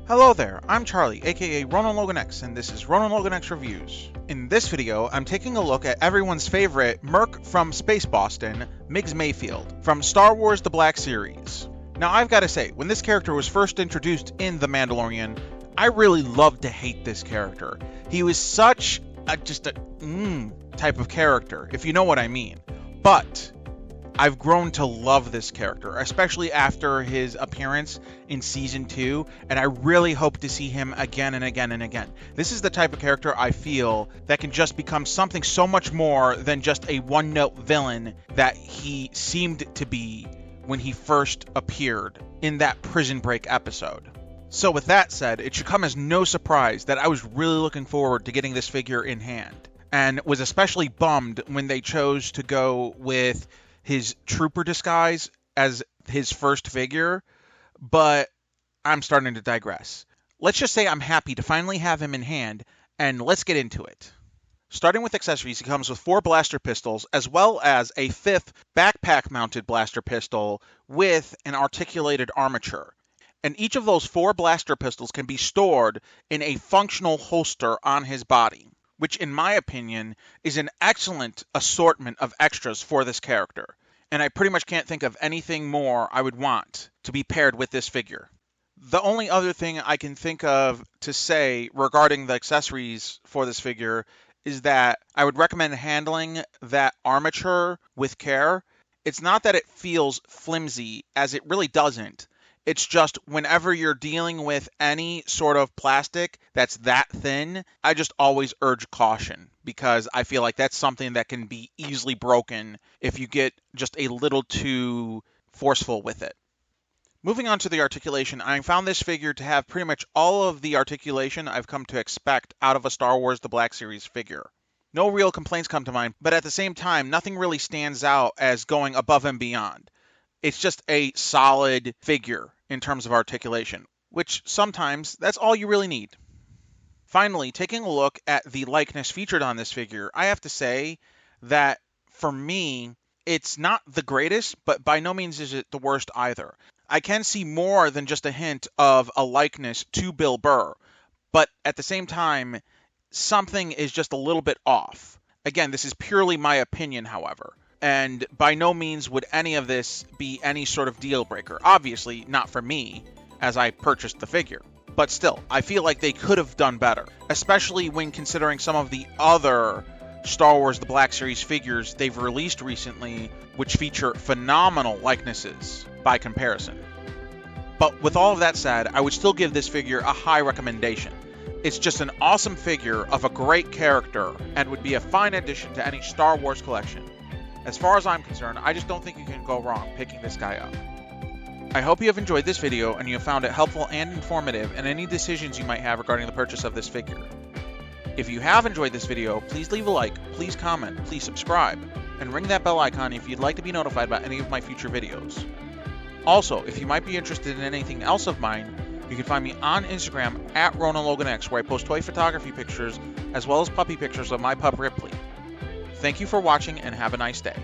Hello there, I'm Charlie, aka Ronan Logan X, and this is Ronan Logan X Reviews. In this video, I'm taking a look at everyone's favorite merc from Space Boston, Migs Mayfield, from Star Wars The Black Series. Now I've got to say, when this character was first introduced in The Mandalorian, I really loved to hate this character. He was such a type of character, if you know what I mean. But I've grown to love this character, especially after his appearance in Season 2, and I really hope to see him again and again and again. This is the type of character I feel that can just become something so much more than just a one-note villain that he seemed to be when he first appeared in that Prison Break episode. So with that said, it should come as no surprise that I was really looking forward to getting this figure in hand, and was especially bummed when they chose to go with his trooper disguise as his first figure, but I'm starting to digress. Let's just say I'm happy to finally have him in hand, and let's get into it. Starting with accessories, he comes with 4 blaster pistols, as well as a 5th backpack-mounted blaster pistol with an articulated armature. And each of those 4 blaster pistols can be stored in a functional holster on his body, which in my opinion is an excellent assortment of extras for this character. And I pretty much can't think of anything more I would want to be paired with this figure. The only other thing I can think of to say regarding the accessories for this figure is that I would recommend handling that armature with care. It's not that it feels flimsy, as it really doesn't. It's just whenever you're dealing with any sort of plastic that's that thin, I just always urge caution, because I feel like that's something that can be easily broken if you get just a little too forceful with it. Moving on to the articulation, I found this figure to have pretty much all of the articulation I've come to expect out of a Star Wars The Black Series figure. No real complaints come to mind, but at the same time, nothing really stands out as going above and beyond. It's just a solid figure in terms of articulation, which sometimes that's all you really need. Finally, taking a look at the likeness featured on this figure, I have to say that for me, it's not the greatest, but by no means is it the worst either. I can see more than just a hint of a likeness to Bill Burr, but at the same time, something is just a little bit off. Again, this is purely my opinion, however. And by no means would any of this be any sort of deal breaker. Obviously, not for me, as I purchased the figure. But still, I feel like they could have done better, especially when considering some of the other Star Wars The Black Series figures they've released recently, which feature phenomenal likenesses by comparison. But with all of that said, I would still give this figure a high recommendation. It's just an awesome figure of a great character, and would be a fine addition to any Star Wars collection. As far as I'm concerned, I just don't think you can go wrong picking this guy up. I hope you have enjoyed this video and you have found it helpful and informative in any decisions you might have regarding the purchase of this figure. If you have enjoyed this video, please leave a like, please comment, please subscribe, and ring that bell icon if you'd like to be notified about any of my future videos. Also, if you might be interested in anything else of mine, you can find me on Instagram at RonanLoganX, where I post toy photography pictures as well as puppy pictures of my pup Ripley. Thank you for watching and have a nice day.